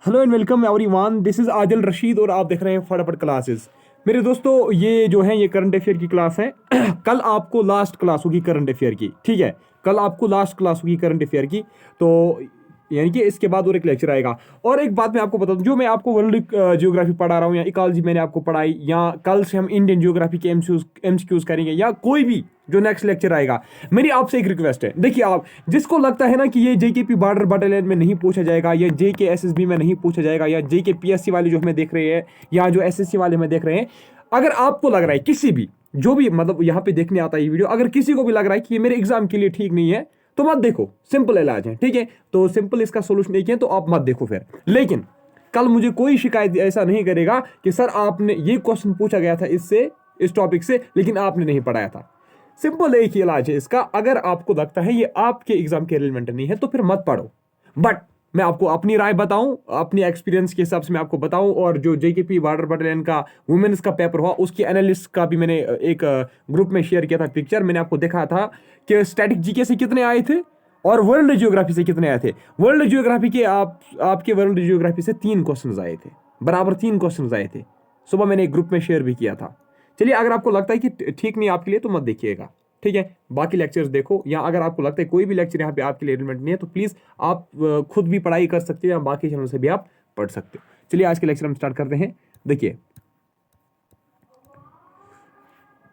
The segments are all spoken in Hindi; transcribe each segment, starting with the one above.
Hello and welcome everyone, this is Adil Rashid और आप देख रहे हैं फटाफट क्लासेस। मेरे दोस्तों, ये जो है ये करंट अफेयर की क्लास है। कल आपको लास्ट क्लास होगी करंट अफेयर की, ठीक है। कल आपको लास्ट क्लास होगी करंट अफेयर की, तो यानी कि इसके बाद और एक लेक्चर आएगा। और एक बात मैं आपको बता दूं, जो मैं आपको वर्ल्ड जियोग्राफी पढ़ा रहा हूँ या इकोलॉजी मैंने आपको पढ़ाई, या कल से हम इंडियन जियोग्राफी के एमसीक्यूज करेंगे, या कोई भी जो नेक्स्ट लेक्चर आएगा, मेरी आपसे एक रिक्वेस्ट है। देखिए, आप जिसको लगता है ना कि ये जेकेपी बॉर्डर बटालियन में नहीं पूछा जाएगा, या जेके एसएसबी में नहीं पूछा जाएगा, या जेके पीएससी वाले जो हमें देख रहे हैं, या जो एसएससी वाले हमें देख रहे हैं, अगर आपको लग रहा है किसी भी जो भी मतलब यहाँ पे देखने आता है ये वीडियो, अगर किसी को भी लग रहा है कि ये मेरे एग्जाम के लिए ठीक नहीं है, तो मत देखो। सिंपल इलाज है, ठीक है। तो सिंपल इसका सोल्यूशन एक है, तो आप मत देखो फिर। लेकिन कल मुझे कोई शिकायत ऐसा नहीं करेगा कि सर आपने ये क्वेश्चन पूछा गया था इससे, इस टॉपिक से, लेकिन आपने नहीं पढ़ाया था। सिंपल एक ही इलाज है इसका। अगर आपको लगता है ये आपके एग्जाम के रिलेवेंट नहीं है, तो फिर मत पढ़ो। बट मैं आपको अपनी राय बताऊं, अपनी एक्सपीरियंस के हिसाब से मैं आपको बताऊं, और जो जेकेपी बॉर्डर बटालियन का वुमेन्स का पेपर हुआ, उसकी एनालिस्ट का भी मैंने एक ग्रुप में शेयर किया था पिक्चर। मैंने आपको देखा था कि स्टैटिक जीके से कितने आए थे और वर्ल्ड जियोग्राफी से कितने आए थे। वर्ल्ड जियोग्राफी के आपके वर्ल्ड जियोग्राफी से 3 क्वेश्चन आए थे, बराबर 3 क्वेश्चन आए थे। सुबह मैंने एक ग्रुप में शेयर भी किया था। चलिए, अगर आपको लगता है कि ठीक नहीं आपके लिए, तो मत देखिएगा, ठीक है। बाकी लेक्चर्स देखो, या अगर आपको लगता है कोई भी लेक्चर यहाँ पे आपके लिए रिलेवेंट नहीं है, तो प्लीज आप खुद भी पढ़ाई कर सकते हो, या बाकी चैनल से भी आप पढ़ सकते हो। चलिए, आज के लेक्चर हम स्टार्ट करते हैं। देखिए,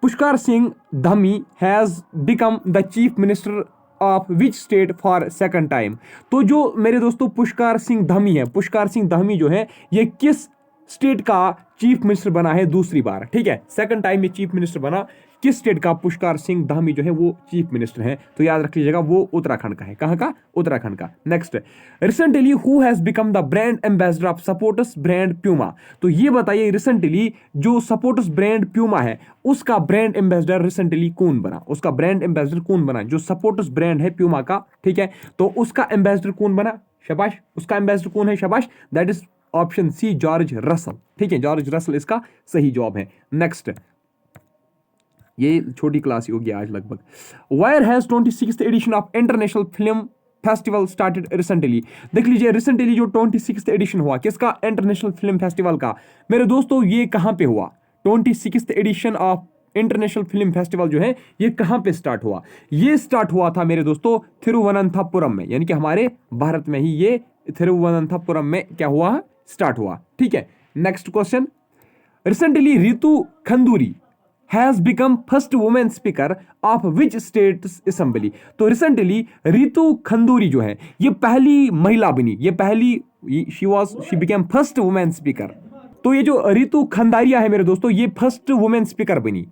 Pushkar Singh Dhami has become the chief minister of which state for second time. तो जो मेरे दोस्तों पुष्कर सिंह धामी है, पुष्कर सिंह धामी जो है, ये किस स्टेट का चीफ मिनिस्टर बना है दूसरी बार, ठीक है। सेकंड टाइम ये चीफ मिनिस्टर बना। किस स्टेट का पुष्कर सिंह धामी जो है वो चीफ मिनिस्टर है, तो याद रख लीजिएगा, वो उत्तराखंड का है। कहां का? उत्तराखंड का। Next, recently who has become the brand ambassador of sports brand Puma. तो ये बताइए, रिसेंटली जो सपोर्टस ब्रांड प्यूमा है, उसका ब्रांड एम्बेसडर रिसेंटली कौन बना? उसका ब्रांड एम्बेसडर कौन बना? जो सपोर्टस ब्रांड है प्यूमा का, ठीक है, तो उसका एम्बेसडर कौन बना? शाबाश। उसका एम्बेसडर कौन है? शाबाश। That is option C, George Russell, ठीक है। जॉर्ज रसल इसका सही जवाब है। नेक्स्ट, ये छोटी क्लास ही होगी आज लगभग। Wire has 26th edition of international film festival started recently. देख लीजिए, रिसेंटली जो 26th एडिशन हुआ किसका? इंटरनेशनल फिल्म फेस्टिवल का। मेरे दोस्तों, ये कहां पे हुआ? 26th edition of international film festival जो है, ये कहां पे स्टार्ट हुआ? ये स्टार्ट हुआ था मेरे दोस्तों थिरुवनंतपुरम में, यानी कि हमारे भारत में ही ये थिरुवनंतपुरम में क्या हुआ? स्टार्ट हुआ, ठीक है। Next question, recently Ritu Khanduri has become first women speaker of which state assembly. तो रिसेंटली रितु खंडूरी जो है, ये पहली महिला बनी, ये पहली, she became first women speaker. तो ये जो रितु खंडारिया है मेरे दोस्तों, ये फर्स्ट वुमेन स्पीकर बनी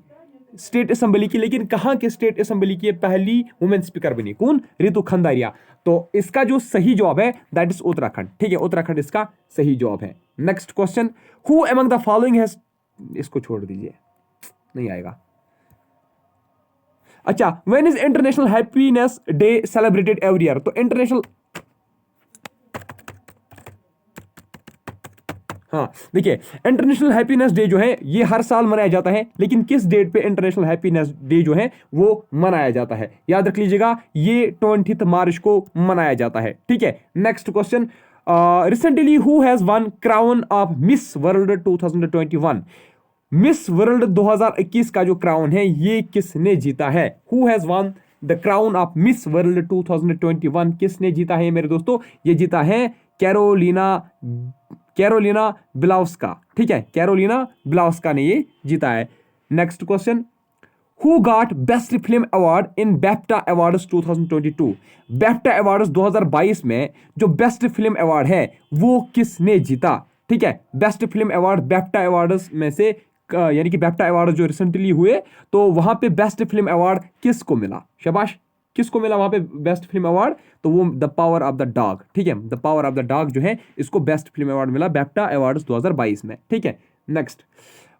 स्टेट असेंबली की। लेकिन कहां के स्टेट असेंबली की पहली वुमेन स्पीकर बनी? कौन? रितु खंडारिया। तो इसका जो सही जवाब है दैट इज उत्तराखंड, ठीक है। उत्तराखंड इसका सही जवाब है। Next question, who among the following has, इसको छोड़ दीजिए, नहीं आएगा। अच्छा, when is international happiness day celebrated every year. तो इंटरनेशनल, हाँ देखिए, इंटरनेशनल हैप्पीनेस डे जो है ये हर साल मनाया जाता है, लेकिन किस डेट पे इंटरनेशनल हैप्पीनेस डे जो है वो मनाया जाता है? याद रख लीजिएगा, ये 20 मार्च को मनाया जाता है, ठीक है। Next question, recently who has one crown of miss world 2021। Miss world 2021 का जो क्राउन है, ये किसने जीता है? Who has one the crown of miss world 2021, किसने जीता है मेरे दोस्तों? ये जीता है कैरोलिना बिलाउस्का, ठीक है। कैरोलिना बिलाउस्का ने ये जीता है। Next question, who got best film award in BAFTA awards 2022। BAFTA awards 2022 में जो बेस्ट फिल्म अवार्ड है वो किसने जीता? ठीक है, बेस्ट फिल्म अवार्ड बैफ्टा अवार्ड्स में से, यानी कि बैफ्टा अवार्ड जो रिसेंटली हुए, तो वहां पे बेस्ट फिल्म अवार्ड किसको मिला? शाबाश, किसको मिला वहां पे बेस्ट फिल्म अवार्ड? तो वो the power of the dog, ठीक है। The power of the dog जो है, इसको बेस्ट फिल्म अवार्ड मिला बैफ्टा अवार्ड्स 2022 में, ठीक है। Next,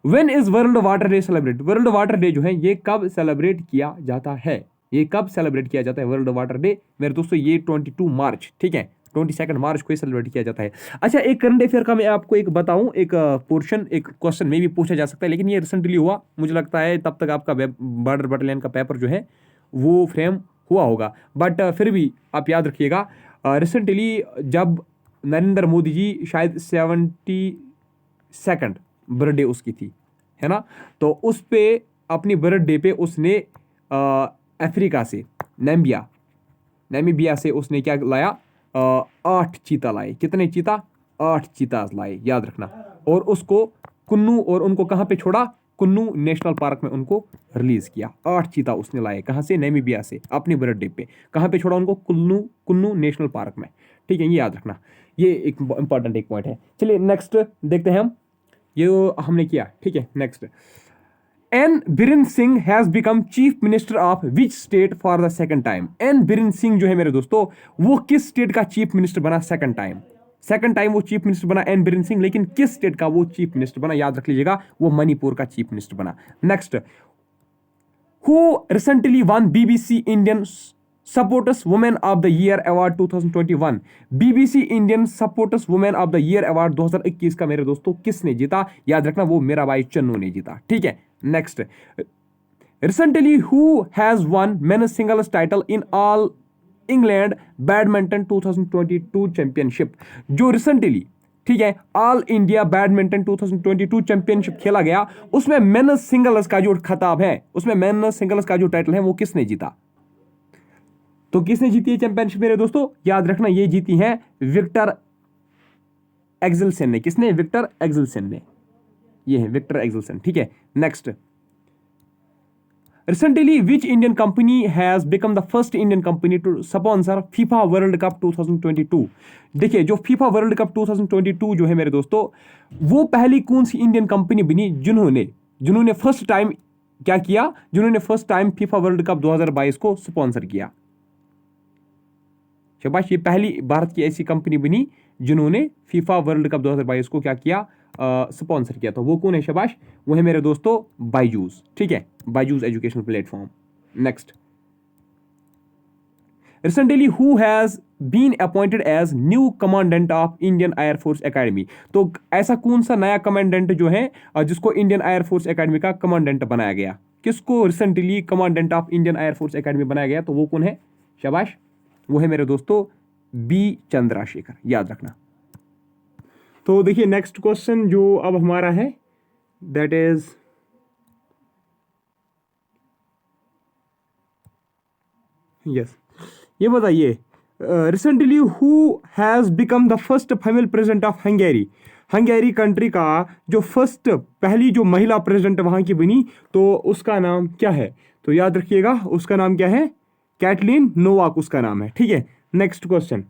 when is world water day celebrate. World water day जो है ये कब सेलिब्रेट किया जाता है? ये कब सेलिब्रेट किया जाता है वर्ल्ड वाटर डे मेरे दोस्तों? ये 22 मार्च, ठीक है, 22 मार्च को सेलिब्रेट किया जाता है। अच्छा, एक करंट अफेयर का मैं आपको एक बताऊं, एक पोर्शन, एक क्वेश्चन में भी पूछा जा सकता है, लेकिन ये रिसेंटली हुआ, मुझे लगता है तब तक आपका बॉर्डर बटालियन का पेपर जो है वो फ्रेम हुआ होगा, बट फिर भी आप याद रखिएगा, रिसेंटली जब नरेंद्र मोदी जी शायद 72nd बर्थडे उसकी थी, है ना। तो उस पे अपनी बर्थडे पे उसने अफ्रीका से नामीबिया से उसने क्या लाया, 8 चीता लाए। कितने चीता? 8 चीता लाए, याद रखना। और उसको कुन्नू, और उनको कहाँ पे छोड़ा? कुन्नू नेशनल पार्क में उनको रिलीज किया। 8 चीता उसने लाए, कहाँ से? नामीबिया से, अपनी बर्थडे पे। कहाँ पे छोड़ा उनको? कुन्नू नेशनल पार्क में, ठीक है, ये याद रखना। ये एक इंपॉर्टेंट एक पॉइंट है। चलिए नेक्स्ट देखते हैं हम, ये हमने किया, ठीक है। Next, N Biren Singh has become chief minister of which state for the second time. N Biren Singh जो है मेरे दोस्तों, वो किस स्टेट का चीफ मिनिस्टर बना सेकंड टाइम? सेकंड टाइम वो चीफ मिनिस्टर बना एन बीरेन सिंह, लेकिन किस स्टेट का वो चीफ मिनिस्टर बना? याद रख लीजिएगा, वो मणिपुर का चीफ मिनिस्टर बना। Next, who recently one BBC Indian supporters women of the year award 2021। BBC Indian supporters women of the year award 2021 का मेरे दोस्तों किसने जीता? याद रखना, वो मीराबाई चन्नू ने जीता, ठीक है। Next, recently who has one men's singles title in all England badminton 2022 championship. जो रिसेंटली, ठीक है, ऑल इंडिया बैडमिंटन 2022 चैंपियनशिप खेला गया, उसमें मेंस सिंगल्स का जो खिताब है, उसमें मेंस सिंगल्स का जो टाइटल है, वो किसने जीता? तो किसने जीती है चैंपियनशिप मेरे दोस्तों? याद रखना, ये जीती है विक्टर एक्सेल्सन ने। किसने? विक्टर एक्सेल्सन ने। ये है विक्टर एक्सेल्सन, ठीक है। Next, recently which Indian company has become the first Indian company to sponsor FIFA World Cup 2022। देखिए, जो फीफा वर्ल्ड कप 2022 जो है मेरे दोस्तों, वो पहली कौन सी इंडियन कंपनी बनी जिन्होंने फर्स्ट टाइम क्या किया? जिन्होंने first time FIFA World Cup 2022 को स्पॉन्सर किया। शाबाश, ये पहली भारत की ऐसी कंपनी बनी जिन्होंने फीफा वर्ल्ड कप 2022 को क्या किया? स्पॉन्सर किया। तो वो कौन है? शाबाश, वो है मेरे दोस्तों बायजूस, ठीक है, Byju's educational platform. Next, recently who has been appointed as new commandant of Indian air force academy. तो ऐसा कौन सा नया कमांडेंट जो है जिसको इंडियन एयरफोर्स एकेडमी का कमांडेंट बनाया गया? किसको recently commandant of Indian air force academy बनाया गया? तो वो कौन है? शाबाश, वो है मेरे दोस्तों बी चंद्रशेखर, याद रखना। तो देखिए नेक्स्ट क्वेश्चन जो अब हमारा है, दैट इज यस, ये बताइए, recently who has become the first female president of Hungary country का जो फर्स्ट, पहली जो महिला प्रेसिडेंट वहां की बनी, तो उसका नाम क्या है? तो याद रखिएगा, उसका नाम क्या है? कैटलीन नोवाक उसका नाम है, ठीक है। Next question,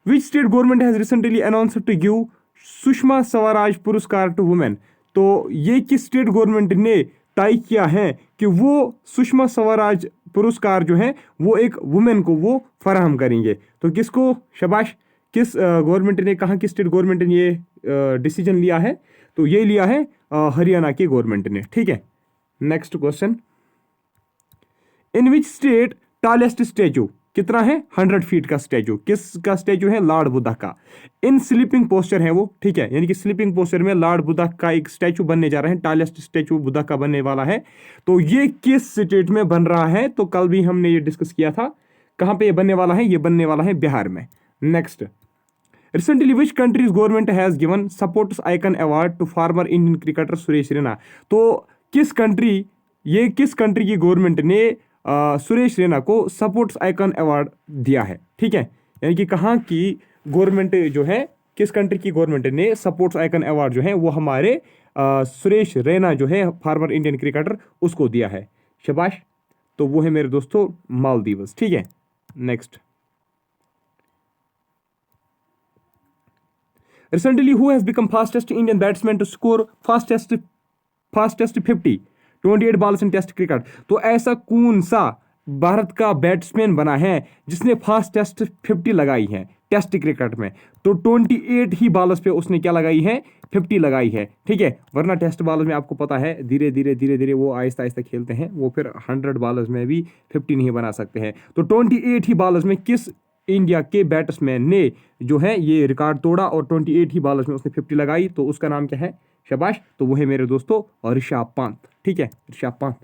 which state government has recently announced to give Sushma Swaraj Puraskar to women. तो ये किस स्टेट गवर्नमेंट ने तय किया है कि वो सुषमा स्वराज पुरस्कार जो है वो एक वुमेन को वो फराहम करेंगे? तो किसको? शाबाश, किस गवर्नमेंट ने, कहा किस स्टेट गवर्नमेंट ने ये डिसीजन लिया है? तो ये लिया है हरियाणा की गवर्नमेंट ने, ठीक है। Next question, in which state tallest statue, कितना है? 100 फीट का स्टैचू। किसका स्टैचू है? लॉर्ड बुद्धा का। इन स्लीपिंग पोस्चर है वो, ठीक है, यानी कि स्लीपिंग पोस्चर में लॉर्ड बुद्धा का एक स्टैचू बनने जा रहे हैं, टॉलेस्ट स्टैचू बुद्धा का बनने वाला है। तो ये किस स्टेट में बन रहा है? तो कल भी हमने ये डिस्कस किया था, कहां पे ये बनने वाला है? ये बनने वाला है बिहार में। Next, recently which country's government has given sports icon award to former Indian cricketer Suresh Raina. तो किस कंट्री की गवर्नमेंट ने सुरेश रैना को सपोर्ट्स आइकन अवार्ड दिया है, ठीक है, यानी कि कहाँ की गवर्नमेंट जो है, किस कंट्री की गवर्नमेंट ने सपोर्ट्स आइकन अवार्ड जो है वो हमारे सुरेश रैना जो है फॉर्मर इंडियन क्रिकेटर उसको दिया है। शाबाश, तो वो है मेरे दोस्तों मालदीव्स, ठीक है। Next, recently who has become fastest Indian batsman to score fastest 50 28 balls in test cricket. तो ऐसा कौन सा भारत का बैट्समैन बना है जिसने फास्टेस्ट 50 लगाई है टेस्ट क्रिकेट में? तो 28 ही बॉल्स पे उसने क्या लगाई है? 50 लगाई है, ठीक है। वरना टेस्ट बॉलर्स में आपको पता है धीरे धीरे वो आहिस्ता आहिस्ता खेलते हैं, वो फिर 100 बॉलर्स में भी 50 नहीं बना सकते हैं। तो 28 ही बॉलर्स में किस इंडिया के बैट्समैन ने जो है ये रिकॉर्ड तोड़ा और 28 ही बॉलर्स में उसने 50 लगाई? तो उसका नाम क्या है? शाबाश, तो वो है मेरे दोस्तों ऋषभ पंत, ठीक है, ऋषभ पंत,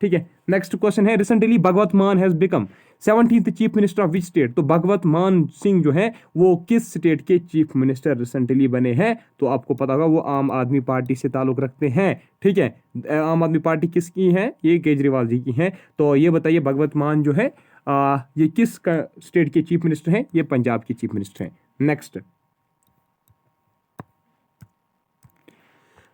ठीक है। नेक्स्ट क्वेश्चन है, रिसेंटली भगवत मान has become 17th chief minister of which state. तो भगवत मान सिंह जो है वो किस स्टेट के चीफ मिनिस्टर रिसेंटली बने हैं? तो आपको पता होगा वो आम आदमी पार्टी से ताल्लुक रखते हैं, ठीक है। आम आदमी पार्टी किसकी है? ये केजरीवाल जी की है। तो ये बताइए भगवत मान जो है ये किस स्टेट के चीफ मिनिस्टर हैं? ये पंजाब के चीफ मिनिस्टर हैं। नेक्स्ट,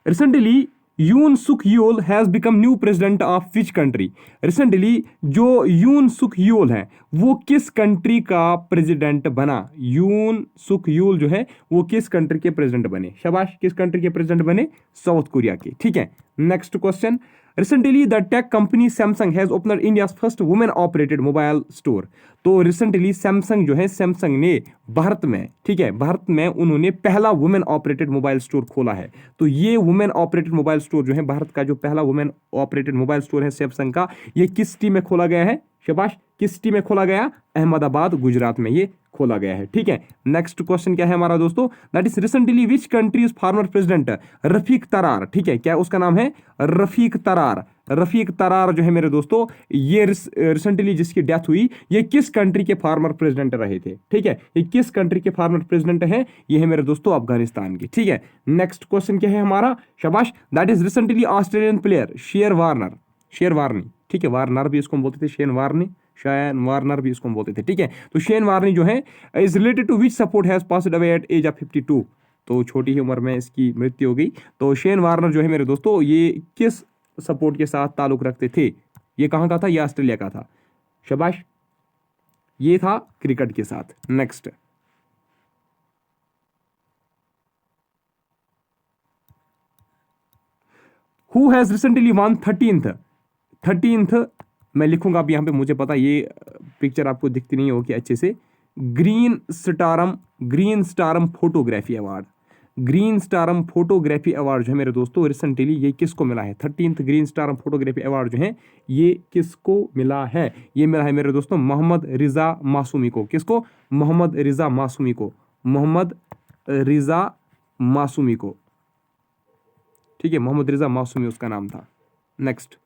रिसेंटली यून सुक you'll has become new president of which country. Recently जो यून सुक यूल है वो किस कंट्री का प्रेसिडेंट बना? यून सुक यूल जो है वो किस कंट्री के प्रेसिडेंट बने? शाबाश, किस कंट्री के प्रेसिडेंट बने? साउथ कोरिया के, ठीक है। Next question, recently the tech company Samsung has opened India's first women operated mobile store. तो रिसेंटली सैमसंग जो है, सैमसंग ने भारत में, ठीक है, भारत में उन्होंने पहला वुमेन ऑपरेटेड मोबाइल स्टोर खोला है। तो ये वुमेन ऑपरेटेड मोबाइल स्टोर जो है, भारत का जो पहला वुमेन ऑपरेटेड मोबाइल स्टोर है सैमसंग का, ये किस सिटी में खोला गया है? शाबाश, किस सिटी में खोला गया? अहमदाबाद, गुजरात में ये खोला गया है, ठीक है। नेक्स्ट क्वेश्चन क्या है हमारा दोस्तों? That is recently which countries former president Rafiq Tarar, ठीक है, क्या उसका नाम है? रफीक तरार। रफीक तरार जो है मेरे दोस्तों, ये रिसेंटली जिसकी डेथ हुई, ये किस कंट्री के फॉर्मर प्रेसिडेंट रहे थे? ठीक है, ये किस कंट्री के फॉर्मर प्रेसिडेंट है? ये है मेरे दोस्तों अफगानिस्तान की, ठीक है। नेक्स्ट क्वेश्चन क्या है हमारा? शाबाश, that is recently Australian player Shane Warner, Shane Warnie, ठीक है, वार्नर भी इसको हम बोलते थे, शेन वार्नी, शायन वार्नर भी इसको हम बोलते थे, ठीक है। तो शेन वार्नी जो है is related to which sport has passed away at age of 52। तो छोटी ही उम्र में इसकी मृत्यु हो गई। तो शेन वार्नर जो है मेरे दोस्तों, ये किस सपोर्ट के साथ ताल्लुक रखते थे? ये कहाँ का था? ये ऑस्ट्रेलिया का था। शाबाश, ये था क्रिकेट के साथ। Next, who has recently one 13th मैं लिखूंगा अब यहाँ पे, मुझे पता ये पिक्चर आपको दिखती नहीं होगी अच्छे से। Green Storm photography award, Green Storm photography award जो है मेरे दोस्तों रिसेंटली ये किसको मिला है? 13th green Storm photography award जो है ये किसको मिला है? ये मिला है मेरे दोस्तों मोहम्मद रिजा मासूमी को। किसको? मोहम्मद रिजा मासूमी को, मोहम्मद रिजा मासूमी को, ठीक है, मोहम्मद रिजा मासूमी उसका नाम था। Next,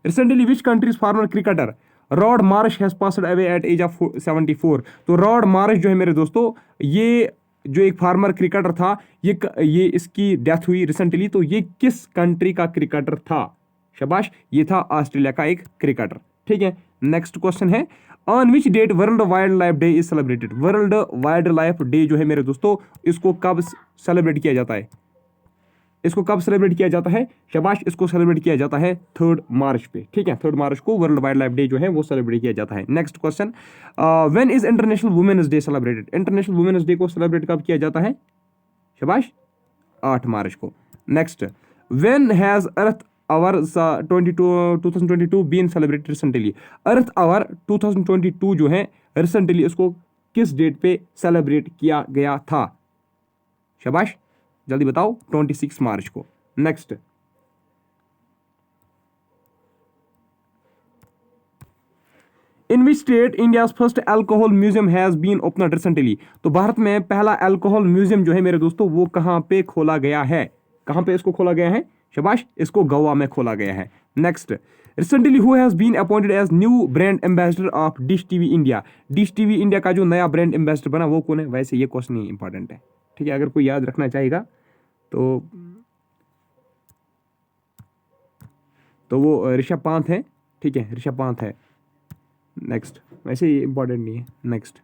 recently which countries former cricketer Rod Marsh has passed away at age of 74। तो रॉड मार्श जो है मेरे दोस्तों, ये जो एक फार्मर क्रिकेटर था, ये इसकी डेथ हुई रिसेंटली। तो ये किस कंट्री का क्रिकेटर था? शाबाश, ये था ऑस्ट्रेलिया का एक क्रिकेटर, ठीक है। नेक्स्ट क्वेश्चन है, on which date World Wildlife Day is celebrated. World Wildlife Day जो है मेरे दोस्तों, इसको कब सेलिब्रेट किया जाता है? इसको कब सेलिब्रेट किया जाता है? शाबाश, इसको सेलिब्रेट किया जाता है 3 मार्च पे, ठीक है। 3 मार्च को वर्ल्ड वाइल्ड लाइफ डे जो है वो सेलिब्रेट किया जाता है। Next question, when is International Women's Day celebrated. International Women's Day को सेलिब्रेट कब किया जाता है? शाबाश, 8 मार्च को। Next, when has Earth Hour 2022 been celebrated recently. Earth Hour 2022 जो है रिसेंटली इसको किस डेट पे सेलिब्रेट किया गया था? शाबाश, जल्दी बताओ, 26 मार्च को। Next, in which state India's first alcohol museum has been opened recently. तो भारत में पहला अल्कोहल म्यूजियम जो है मेरे दोस्तों वो कहां पे खोला गया है? कहां पे इसको खोला गया है? शाबाश, इसको गोवा में खोला गया है। Next, recently who has been appointed as new brand ambassador of Dish TV India. Dish TV India का जो नया ब्रांड एम्बेसडर बना वो कौन है? वैसे ये क्वेश्चन ही इंपॉर्टेंट है, ठीक है, अगर कोई याद रखना चाहेगा तो वो ऋषभ पंत है, ठीक है, ऋषभ पंत है। नेक्स्ट, वैसे ये इंपॉर्टेंट नहीं है। Next,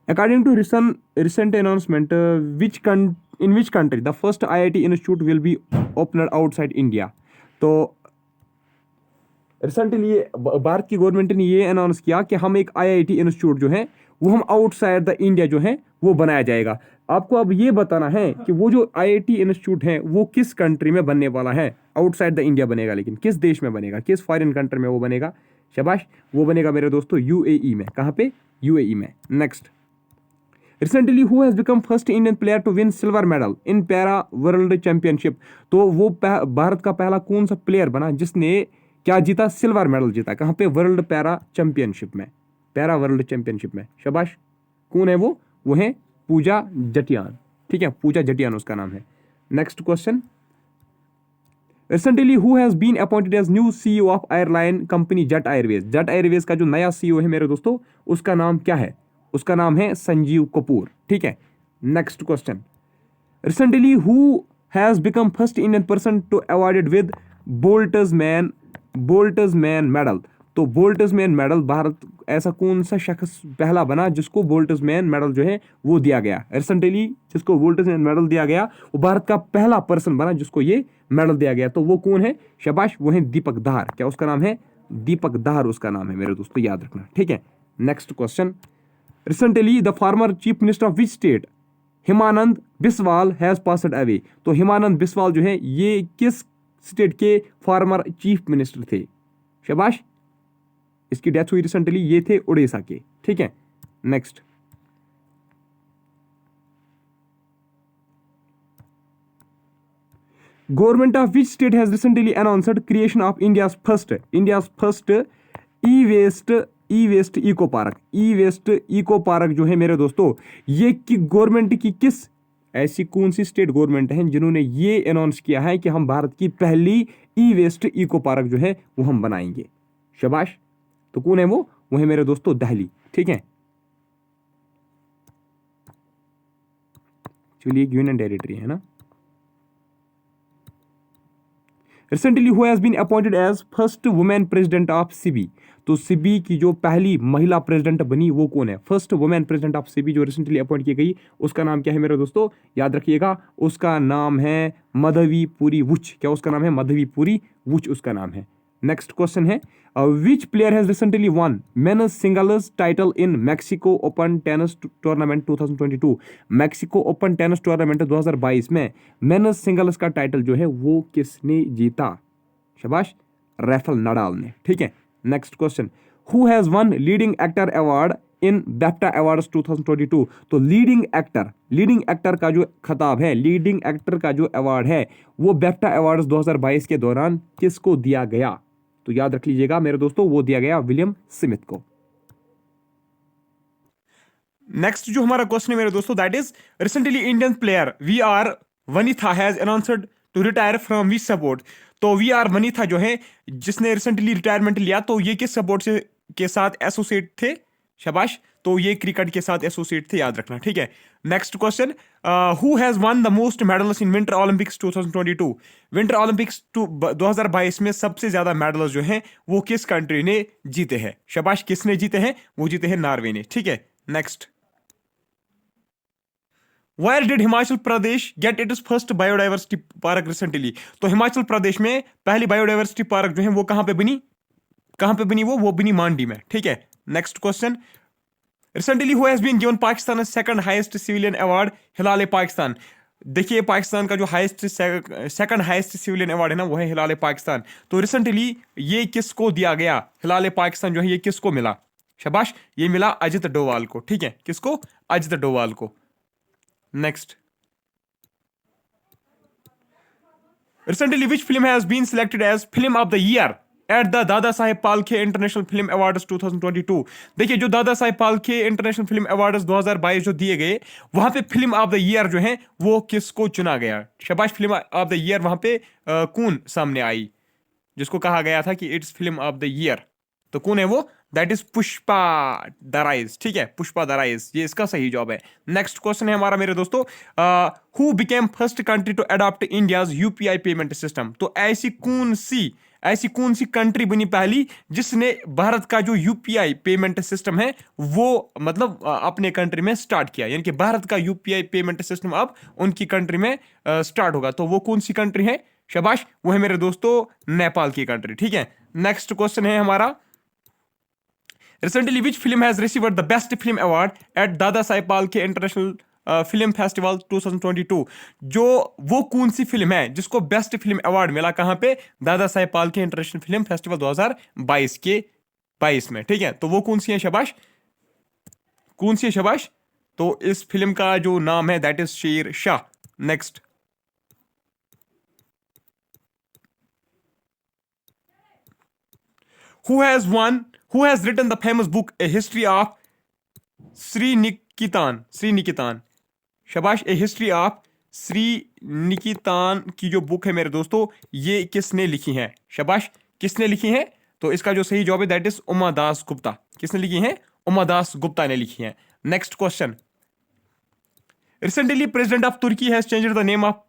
according to recent announcement in which country the first IIT institute will be opened outside India. तो रिसेंटली भारत की गवर्नमेंट ने ये अनाउंस किया कि हम एक आईआईटी इंस्टीट्यूट जो है वो हम आउटसाइड द इंडिया जो है वो बनाया जाएगा। आपको अब ये बताना है कि वो जो आईआईटी इंस्टीट्यूट है वो किस कंट्री में बनने वाला है? आउटसाइड द इंडिया बनेगा, लेकिन किस देश में बनेगा? किस फॉरेन कंट्री में वो बनेगा? शाबाश, वो बनेगा मेरे दोस्तों यूएई में। कहाँ पे? यूएई में। Next, recently who has become first Indian player to win silver medal in para world championship. तो वो भारत का पहला कौन सा प्लेयर बना जिसने क्या जीता? सिल्वर मेडल जीता। कहाँ पे? वर्ल्ड पैरा चैंपियनशिप में, पैरा वर्ल्ड चैंपियनशिप में। शाबाश, कौन है वो? वो है पूजा जटियान, ठीक है, पूजा जटियान उसका नाम है। Next question, recently who has been appointed as new CEO of airline company Jet Airways. Jet Airways का जो नया सीईओ है मेरे दोस्तों, उसका नाम क्या है? उसका नाम है संजीव कपूर। ठीक है, next question, recently who has become first Indian person to awarded with Boltzmann medal. तो बोल्टजमैन मेडल, भारत ऐसा कौन सा शख्स पहला बना जिसको बोल्टजमैन मेडल जो है वो दिया गया? रिसेंटली जिसको बोल्टजमैन मेडल दिया गया वो भारत का पहला पर्सन बना जिसको ये मेडल दिया गया। तो वो कौन है? शाबाश, वो है दीपक दार। क्या उसका नाम है? दीपक दार उसका नाम है मेरे दोस्तों, याद रखना। ठीक है, next question, recently the former chief minister of which state Hemananda Biswal has passed away. तो हिमानंद बिस्वाल जो है ये किस स्टेट के फॉर्मर चीफ मिनिस्टर थे? शाबाश, इसकी डेथ हुई रिसेंटली, ये थे उड़ीसा के। ठीक है, next, government of which state has recently announced creation of India's first e waste eco park. E waste eco park जो है मेरे दोस्तों, ये कि गवर्नमेंट की किस, ऐसी कौन सी स्टेट गवर्नमेंट है जिन्होंने ये अनाउंस किया है कि हम भारत की पहली ई वेस्ट इको पार्क जो है वो हम बनाएंगे? शाबाश, तो कौन है वो है मेरे दोस्तों दिल्ली। ठीक है, चलिए यूनियन टेरिटरी है ना। Recently who has been appointed as first women president of SEBI. तो सिबी की जो पहली महिला प्रेसिडेंट बनी वो कौन है? First women president of SEBI जो रिसेंटली अपॉइंट की गई, उसका नाम क्या है मेरे दोस्तों? याद रखिएगा, उसका नाम है माधवीपुरी वुच। क्या उसका नाम है? माधवीपुरी वुच उसका नाम है। नेक्स्ट क्वेश्चन है, विच player has recently one mains singles title in Mexico open tennis tournament 2022। Mexico open tennis tournament 2022 में मेन्स सिंगल्स का टाइटल जो है वो किसने जीता? शाबाश, राफेल नडाल ने। ठीक है, next question, who has one leading actor award in BAFTA awards 2022। तो लीडिंग एक्टर का जो खिताब है, लीडिंग एक्टर का जो अवार्ड है वो BAFTA अवार्ड्स 2022 के दौरान किसको दिया गया? तो याद रख लीजिएगा मेरे दोस्तों, वो दिया गया विलियम स्मिथ को। नेक्स्ट जो हमारा क्वेश्चन है मेरे दोस्तों, that is recently Indian player VR Vanitha has announced to retire from which support. तो VR वनिथा जो है जिसने रिसेंटली रिटायरमेंट लिया, तो ये किस सपोर्ट से के साथ एसोसिएट थे? शाबाश, तो ये क्रिकेट के साथ एसोसिएट थे, याद रखना। ठीक है, next question, who has one the most medals in winter Olympics 2022। Winter Olympics 2022 में सबसे ज्यादा मेडल्स जो हैं वो किस कंट्री ने जीते हैं? शाबाश, किसने जीते हैं? वो जीते हैं नॉर्वे ने। ठीक है, next, Where did Himachal Pradesh get its first biodiversity park recently. तो हिमाचल प्रदेश में पहली बायोडाइवर्सिटी पार्क जो है वो कहां पे बनी? वो बनी मांडी में। ठीक है, next question, recently who has been given Pakistan second highest civilian award Hilal Pakistan. देखिए, पाकिस्तान का जो सेकंड हाईएस्ट सिविलियन अवार्ड है ना वो है हिलाल पाकिस्तान। तो रिसेंटली ये किसको दिया गया? हिलाल पाकिस्तान जो है ये किसको मिला? शाबाश, ये मिला अजित डोवाल को। ठीक है, किसको? अजित डोवाल को। Next, recently which film has been selected as film of the year at the Dada Saheb Phalke International Film Awards 2022। देखिए, जो Dada Saheb Phalke International Film Awards 2022 जो दिए गए, वहां पे फिल्म ऑफ द ईयर जो है वो किसको चुना गया? शाबाश, फिल्म ऑफ द ईयर वहां पे कौन सामने आई जिसको कहा गया था कि it's film of the year? तो कौन है वो? That is Pushpa the rise. ठीक है, पुष्पा दराइज, ये इसका सही जवाब है। नेक्स्ट क्वेश्चन है हमारा मेरे दोस्तों, who became first country to adopt India's UPI payment system. तो ऐसी कौन सी कंट्री बनी पहली जिसने भारत का जो UPI पेमेंट सिस्टम है वो मतलब अपने कंट्री में स्टार्ट किया? यानी कि भारत का UPI पेमेंट सिस्टम अब उनकी कंट्री में स्टार्ट होगा। तो वो कौन सी कंट्री है? शाबाश, वो है मेरे दोस्तों नेपाल की कंट्री। ठीक है, नेक्स्ट क्वेश्चन है हमारा, recently which film has received the best film award eight दादा Saheb Phalke International film festival 2022। जो वो कौन सी फिल्म है जिसको बेस्ट फिल्म अवार्ड मिला? कहां पे? दादा Saheb Phalke International film festival 2022 में। ठीक है, तो वो कौन सी है? शाबाश, कौन सी है? शाबाश, तो इस फिल्म का जो नाम है that is Sher Shah. Next, who has written the famous book A History of Sri Nikitan? शाबाश, A History of श्री निकितान की जो बुक है मेरे दोस्तों, ये किसने लिखी है? शाबाश, किसने लिखी है? तो इसका जो सही जवाब है दैट इज उमा दास गुप्ता। किसने लिखी है? उमा दास गुप्ता ने लिखी है। Next question, recently president of Turkey has changed the name of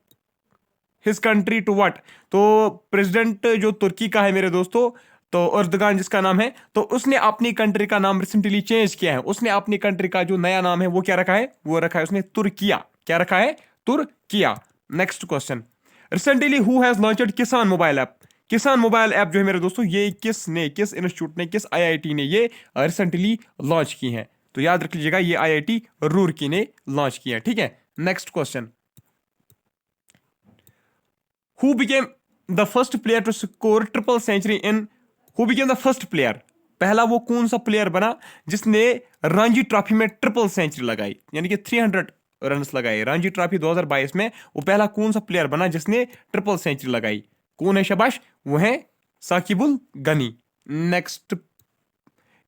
his country to what? तो प्रेसिडेंट जो तुर्की का है मेरे दोस्तों, तो अर्दगान जिसका नाम है, तो उसने अपनी कंट्री का नाम रिसेंटली चेंज किया है। उसने अपनी कंट्री का जो नया नाम है वो क्या रखा है? वो रखा है उसने तुर्किया। क्या रखा है? Türkiye. Next question, recently who has launched किसान मोबाइल ऐप? किसान मोबाइल ऐप जो है मेरे दोस्तों, ये किसने, किस इंस्टीट्यूट ने, किस आईआईटी ने ये रिसेंटली लॉन्च की है? तो याद रख लीजिएगा, ये आईआईटी रूरकी ने लॉन्च किया है। ठीक है। Next question, who became the first player to score triple century in who became the first player? पहला वो कौन सा प्लेयर बना जिसने रणजी ट्रॉफी में ट्रिपल सेंचुरी लगाई, यानी कि 300 रन्स लगाए? रणजी ट्रॉफी 2022 में वो पहला कौन सा प्लेयर बना जिसने ट्रिपल सेंचुरी लगाई? कौन है? शाबाश, वो है Saqibul Gani. Next,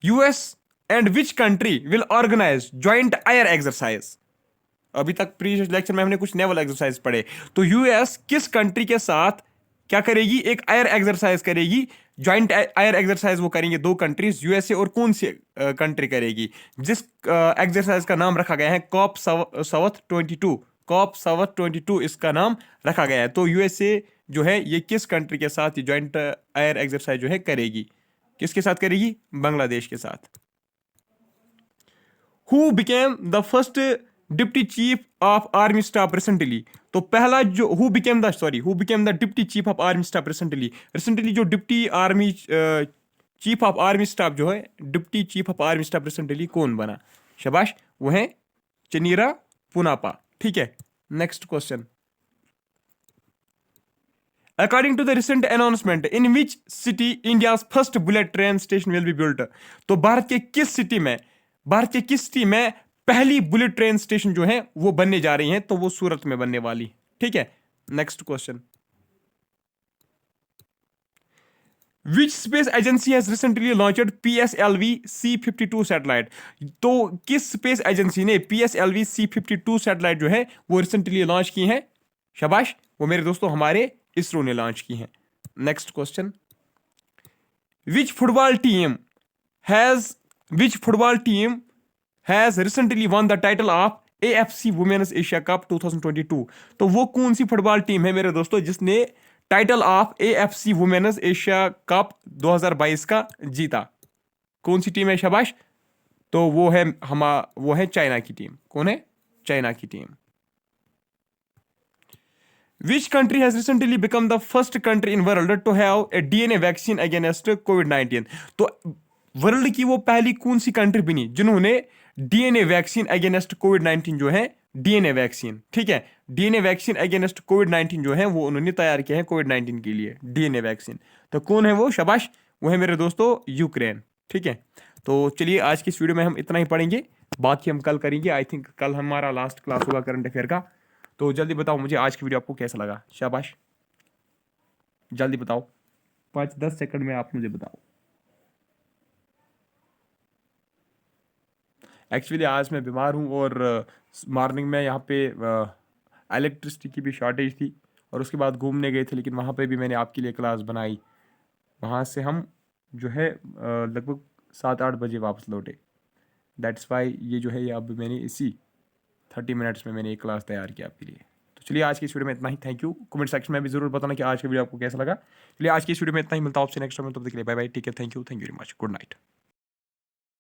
US and which country will organize joint air exercise? अभी तक प्रीवियस लेक्चर में हमने कुछ नेवल एक्सरसाइज पढ़े, तो यूएस किस कंट्री के साथ क्या करेगी? एक एयर एक्सरसाइज करेगी, जॉइंट एयर एक्सरसाइज वो करेंगे दो कंट्रीज, यूएसए और कौन सी कंट्री करेगी? जिस एक्सरसाइज का नाम रखा गया है कॉप साउथ 22, कॉप साउथ 22 इसका नाम रखा गया है। तो यूएसए जो है ये किस कंट्री के साथ ये जॉइंट एयर एक्सरसाइज जो है करेगी? किसके साथ करेगी? बांग्लादेश के साथ। Who became the first deputy chief of army staff recently? तो पहला जो who became the deputy chief of army staff recently जो deputy army chief of army staff जो है, deputy chief of army staff recently कौन बना? शाबाश, वो है चनीरा पुनापा। ठीक है। Next question, according to the recent announcement in which city India first bullet train station will be built? तो भारत के किस सिटी में पहली बुलेट ट्रेन स्टेशन जो है वो बनने जा रही है? तो वो सूरत में बनने वाली। ठीक है। Next question, which space agency has recently launched PSLV C52 satellite? तो किस स्पेस एजेंसी ने PSLV C52 सैटेलाइट जो है वो रिसेंटली लॉन्च की है? शाबाश, वो मेरे दोस्तों हमारे इसरो ने लॉन्च की है। Next question, which football team has recently won the title of AFC women's Asia cup 2022? तो वो कौन सी फुटबॉल टीम है मेरे दोस्तों जिसने title of AFC women's Asia cup 2022 का जीता? कौन सी टीम है? शाबाश, तो वो है चाइना की टीम। कौन है? चाइना की team. Which country has recently become the first country in world to have a DNA vaccine against COVID-19? तो वर्ल्ड की वो पहली कौन सी कंट्री बनी जिन्होंने DNA वैक्सीन अगेंस्ट कोविड-19 जो है, DNA वैक्सीन, ठीक है, DNA वैक्सीन अगेंस्ट कोविड-19 जो है वो उन्होंने तैयार किया है कोविड-19 के लिए DNA वैक्सीन। तो कौन है वो? शाबाश, वो है मेरे दोस्तों यूक्रेन। ठीक है। तो चलिए आज की इस वीडियो में हम इतना ही पढ़ेंगे, बाकी हम कल करेंगे। आई थिंक कल हमारा लास्ट क्लास होगा करंट अफेयर का। तो जल्दी बताओ मुझे आज की वीडियो आपको कैसा लगा? शाबाश, जल्दी बताओ, 5-10 सेकंड में आप मुझे बताओ। एक्चुअली आज मैं बीमार हूँ और मॉर्निंग में यहाँ पे इलेक्ट्रिसिटी की भी शॉर्टेज थी और उसके बाद घूमने गए थे, लेकिन वहाँ पे भी मैंने आपके लिए क्लास बनाई। वहाँ से हम जो है लगभग 7-8 बजे वापस लौटे। दैट्स वाई ये जो है ये अब मैंने इसी 30 मिनट्स में मैंने एक क्लास तैयार किया आपके लिए। तो चलिए आज की इस वीडियो में इतना ही। Thank you. कमेंट सेक्शन में भी जरूर बताना कि आज का वीडियो आपको कैसा लगा। चलिए आज की इस वीडियो में इतना ही, मिलता हूँ आपसे नेक्स्ट टाइम। तब तक के लिए बाय बाय, ठीक है, thank you very much, good night.